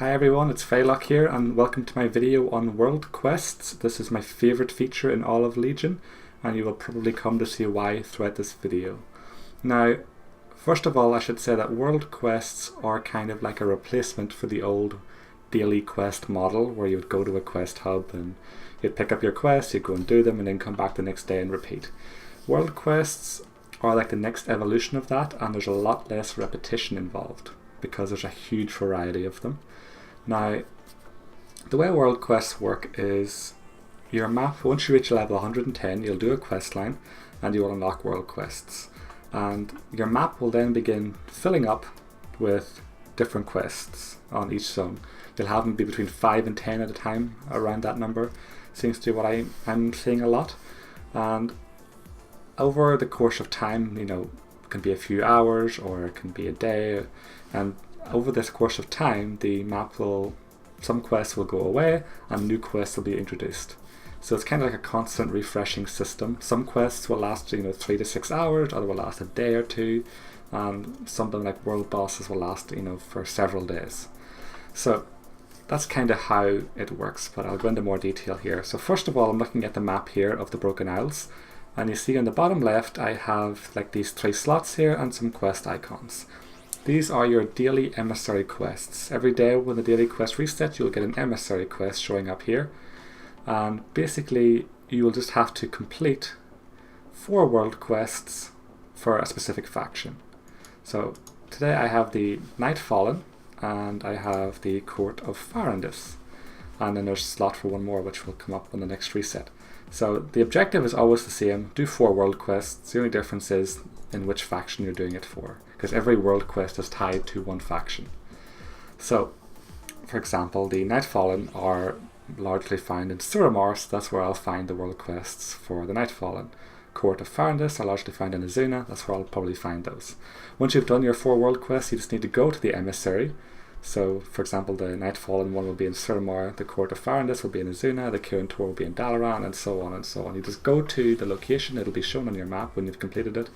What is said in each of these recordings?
Hi everyone, it's Faylock here and welcome to my video on world quests. This is my favourite feature in all of Legion and you will probably come to see why throughout this video. Now, first of all I should say that world quests are kind of like a replacement for the old daily quest model where you would go to a quest hub and you'd pick up your quests, you'd go and do them and then come back the next day and repeat. World quests are like the next evolution of that, and there's a lot less repetition involved because there's a huge variety of them. Now, the way world quests work is your map, once you reach level 110, you'll do a quest line and you will unlock world quests. And your map will then begin filling up with different quests on each zone. You'll have them be between 5 and 10 at a time, around that number. Seems to be what I'm seeing a lot. And over the course of time, it can be a few hours or it can be a day, and over this course of time, the map some quests will go away and new quests will be introduced. So it's kind of like a constant refreshing system. Some quests will last 3 to 6 hours, other will last a day or two, and something like world bosses will last for several days. So that's kind of how it works, but I'll go into more detail here. So first of all, I'm looking at the map here of the Broken Isles, and you see on the bottom left I have like these 3 slots here and some quest icons. These are your daily emissary quests. Every day when the daily quest resets, you'll get an emissary quest showing up here. And basically, you will just have to complete 4 world quests for a specific faction. So today I have the Night Fallen, and I have the Court of Farandis. And then there's a slot for one more, which will come up on the next reset. So the objective is always the same, do 4 world quests. The only difference is in which faction you're doing it for, because every world quest is tied to one faction. So, for example, the Nightfallen are largely found in Suramar, so that's where I'll find the world quests for the Nightfallen. Court of Farandis are largely found in Azuna, that's where I'll probably find those. Once you've done your 4 world quests, you just need to go to the emissary. So, for example, the Nightfallen one will be in Suramar, the Court of Farandis will be in Azuna, the Kirin Tor will be in Dalaran, and so on and so on. You just go to the location, it'll be shown on your map when you've completed it,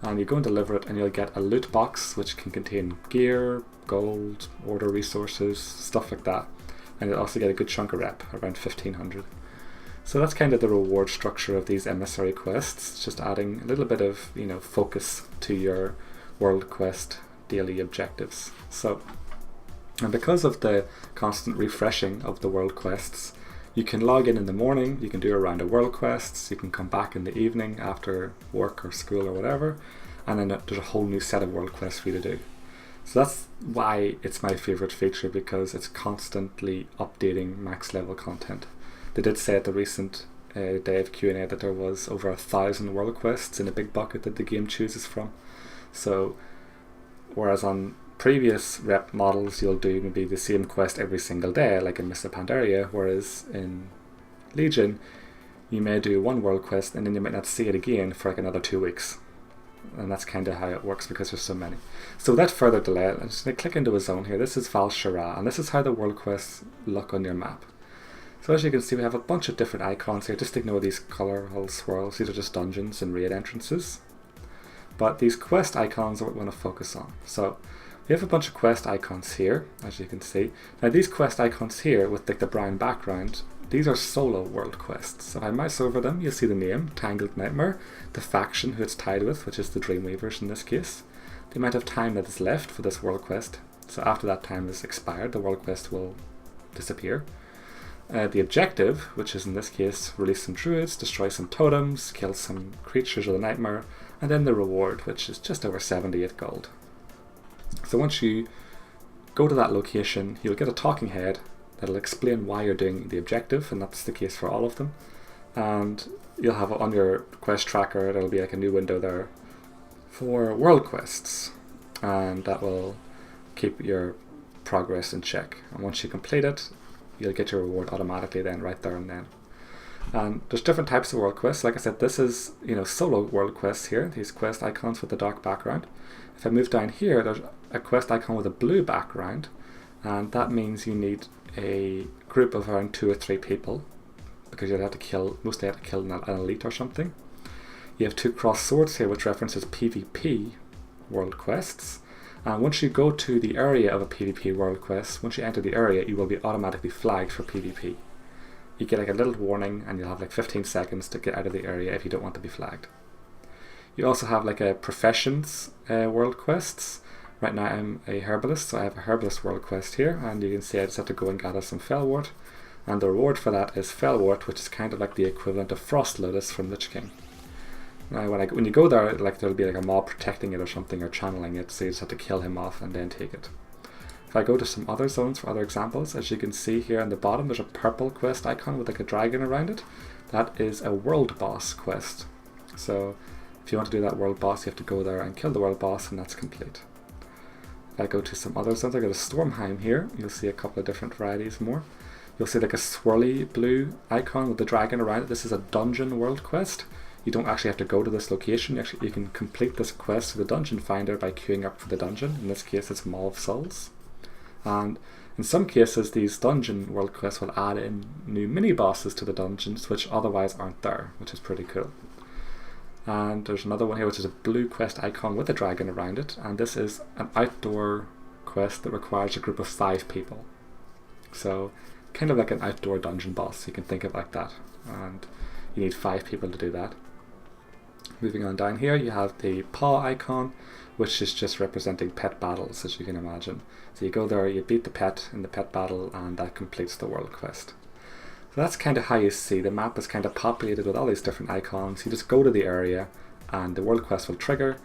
and you go and deliver it, and you'll get a loot box which can contain gear, gold, order resources, stuff like that. And you'll also get a good chunk of rep, around 1500. So that's kind of the reward structure of these emissary quests, just adding a little bit of focus to your world quest daily objectives. So, and because of the constant refreshing of the world quests, you can log in the morning, you can do a round of world quests, you can come back in the evening after work or school or whatever, and then there's a whole new set of world quests for you to do. So that's why it's my favourite feature, because it's constantly updating max level content. They did say at the recent day of Q&A that there was over 1,000 world quests in a big bucket that the game chooses from. So, whereas on previous rep models you'll do maybe the same quest every single day, like in Mr. Pandaria, whereas in Legion you may do 1 world quest and then you might not see it again for like another 2 weeks. And that's kind of how it works because there's so many. So without further delay, I'm just going to click into a zone here. This is Val Shara, and this is how the world quests look on your map. So as you can see, we have a bunch of different icons here. Just ignore these colourful swirls. These are just dungeons and raid entrances. But these quest icons are what we want to focus on. So we have a bunch of quest icons here, as you can see. Now these quest icons here with like the brown background, these are solo world quests. So if I mouse over them, you'll see the name, Tangled Nightmare, the faction who it's tied with, which is the Dreamweavers in this case, the amount of time that is left for this world quest. So after that time is expired, the world quest will disappear. The objective, which is in this case release some druids, destroy some totems, kill some creatures of the nightmare, and then the reward, which is just over 78 gold. So once you go to that location, you'll get a talking head that'll explain why you're doing the objective, and that's the case for all of them. And you'll have on your quest tracker, there'll be like a new window there for world quests, and that will keep your progress in check. And once you complete it, you'll get your reward automatically then, right there and then. And there's different types of world quests. Like I said, this is solo world quests here, these quest icons with the dark background. If I move down here, there's a quest icon with a blue background, and that means you need a group of around 2 or 3 people, because you'd have to kill, mostly have to kill an elite or something. You have 2 cross swords here, which references PvP world quests, And once you go to the area of a PvP world quest, once you enter the area, you will be automatically flagged for PvP. You get like a little warning, and you'll have like 15 seconds to get out of the area if you don't want to be flagged. You also have like a professions world quests. Right now I'm a herbalist, so I have a herbalist world quest here, and you can see I just have to go and gather some fellwort, and the reward for that is fellwort, which is kind of like the equivalent of frost lotus from Lich King. Now when you go there, like there'll be like a mob protecting it or something, or channeling it, so you just have to kill him off and then take it. If I go to some other zones for other examples, as you can see here on the bottom there's a purple quest icon with like a dragon around it. That is a world boss quest. So if you want to do that world boss, you have to go there and kill the world boss, and that's complete. If I go to some other zones, I go to Stormheim here, you'll see a couple of different varieties more. You'll see like a swirly blue icon with the dragon around it. This is a dungeon world quest. You don't actually have to go to this location. You can complete this quest through the dungeon finder by queuing up for the dungeon. In this case it's Maw of Souls. And in some cases these dungeon world quests will add in new mini bosses to the dungeons which otherwise aren't there, which is pretty cool. And there's another one here which is a blue quest icon with a dragon around it, and this is an outdoor quest that requires a group of 5 people. So kind of like an outdoor dungeon boss, you can think of it like that, and you need 5 people to do that. Moving on down here, you have the paw icon, which is just representing pet battles, as you can imagine. So you go there, you beat the pet in the pet battle, and that completes the world quest. So that's kind of how you see the map is kind of populated with all these different icons. You just go to the area and the world quest will trigger,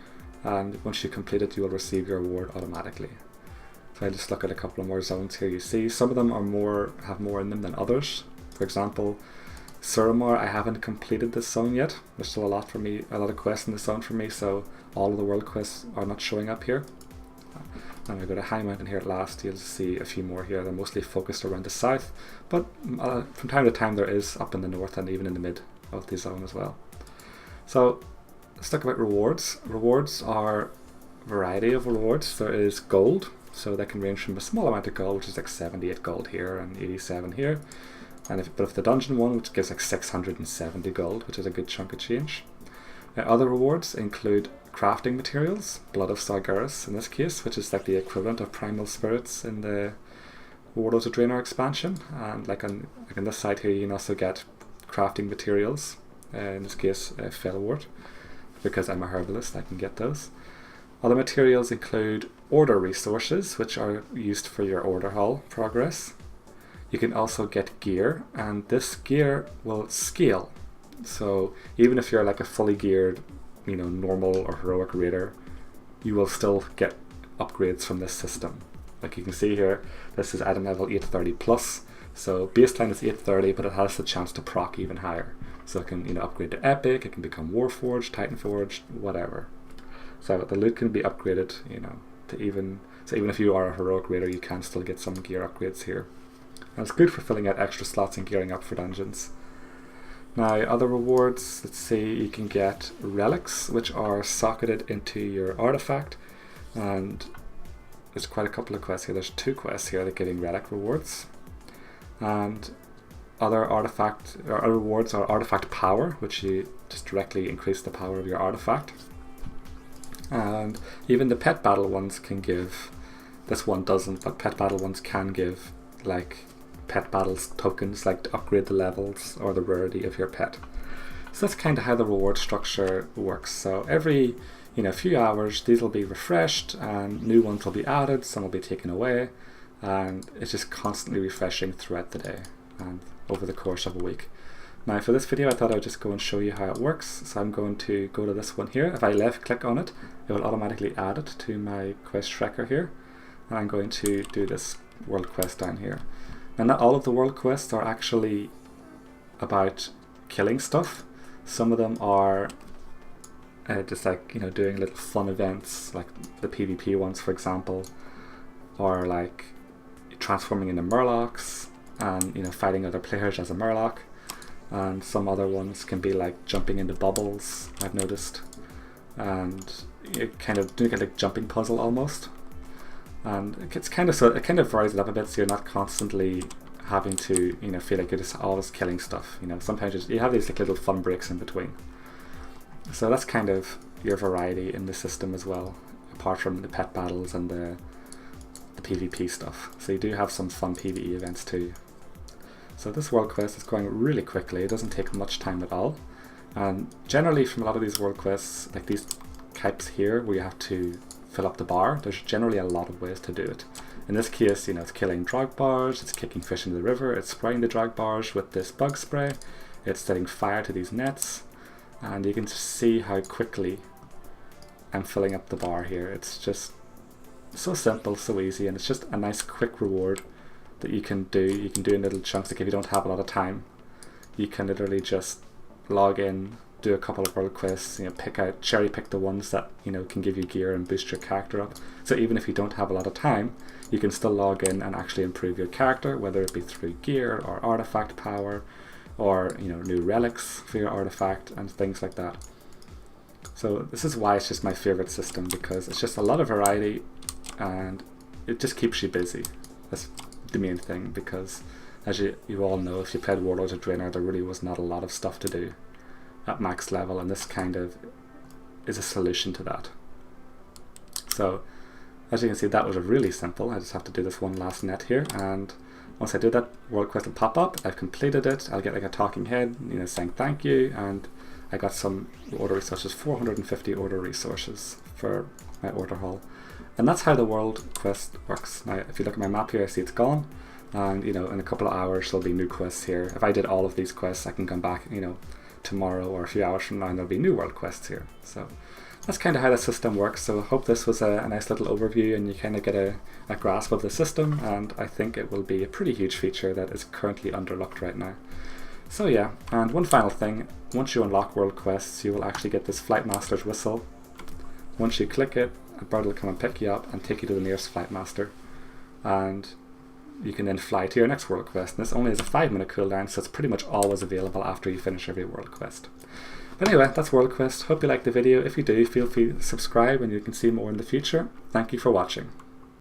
and once you complete it you will receive your reward automatically. So I just look at a couple of more zones here. You see some of them are have more in them than others. For example, Suramar, I haven't completed this zone yet. There's still a lot of quests in this zone for me, so all of the world quests are not showing up here. And I go to High Mountain here at last, you'll see a few more here. They're mostly focused around the south, but from time to time there is up in the north and even in the mid of the zone as well. So let's talk about rewards. Rewards are a variety of rewards. There is gold, so that can range from a small amount of gold, which is like 78 gold here and 87 here. And if the dungeon one, which gives like 670 gold, which is a good chunk of change. Other rewards include crafting materials, Blood of Sargeras in this case, which is like the equivalent of primal spirits in the Warlords of Draenor expansion. And like on this side here, you can also get crafting materials. In this case, fellwort. Because I'm a herbalist, I can get those. Other materials include order resources, which are used for your order hall progress. You can also get gear, and this gear will scale. So even if you're like a fully geared, normal or heroic raider, you will still get upgrades from this system. Like you can see here, this is item level 830 plus. So baseline is 830, but it has the chance to proc even higher. So it can upgrade to epic, it can become Warforged, Titanforged, whatever. So the loot can be upgraded, to even if you are a heroic raider, you can still get some gear upgrades here. And it's good for filling out extra slots and gearing up for dungeons. Now other rewards, let's see, you can get relics, which are socketed into your artifact, and there's quite a couple of quests here. There's 2 quests here that are giving relic rewards. And other rewards are artifact power, which you just directly increase the power of your artifact. And even the pet battle ones can give, this one doesn't, but pet battle ones can give like pet battles tokens, like to upgrade the levels or the rarity of your pet. So that's kind of how the reward structure works. So every few hours these will be refreshed and new ones will be added, some will be taken away, and it's just constantly refreshing throughout the day and over the course of a week. Now for this video I thought I'd just go and show you how it works. So I'm going to go to this one here. If I left click on it, it will automatically add it to my quest tracker here, and I'm going to do this world quest down here. And not all of the world quests are actually about killing stuff. Some of them are just like doing little fun events, like the PvP ones for example, or like transforming into murlocs and fighting other players as a murloc. And some other ones can be like jumping into bubbles, I've noticed, and kind of doing a like jumping puzzle almost. And it kind of varies it up a bit, so you're not constantly having to feel like you're just always killing stuff. Sometimes you have these like little fun breaks in between. So that's kind of your variety in the system as well, apart from the pet battles and the PvP stuff. So you do have some fun PvE events too. So this world quest is going really quickly, it doesn't take much time at all. And generally from a lot of these world quests, like these types here where you have to fill up the bar, there's generally a lot of ways to do it. In this case, you know, it's killing drag bars, it's kicking fish into the river, it's spraying the drag bars with this bug spray, it's setting fire to these nets, and you can see how quickly I'm filling up the bar here. It's just so simple, so easy, and it's just a nice quick reward that you can do. You can do in little chunks. Like if you don't have a lot of time, you can literally just log in, do a couple of world quests, you know, cherry pick the ones that, you know, can give you gear and boost your character up. So even if you don't have a lot of time, you can still log in and actually improve your character, whether it be through gear or artifact power, or, you know, new relics for your artifact and things like that. So this is why it's just my favorite system, because it's just a lot of variety and it just keeps you busy. That's the main thing, because as you all know, if you played Warlords of Draenor, there really was not a lot of stuff to do at max level, and this kind of is a solution to that. So as you can see, that was really simple. I just have to do this one last net here, and once I do that, world quest will pop up. I've completed it. I'll get like a talking head, you know, saying thank you, and I got some order resources, 450 order resources for my order haul. And that's how the world quest works. Now if you look at my map here, I see it's gone, and you know, in a couple of hours there'll be new quests here. If I did all of these quests, I can come back, you know, tomorrow or a few hours from now, and there'll be new world quests here. So that's kind of how the system works. So I hope this was a nice little overview and you kind of get a grasp of the system, and I think it will be a pretty huge feature that is currently underlooked right now. So yeah, and one final thing, once you unlock world quests, you will actually get this Flight Master's whistle. Once you click it, a bird will come and pick you up and take you to the nearest Flight Master, and you can then fly to your next world quest. And this only has a 5-minute cooldown, so it's pretty much always available after you finish every world quest. But anyway, that's World Quest. Hope you liked the video. If you do, feel free to subscribe and you can see more in the future. Thank you for watching.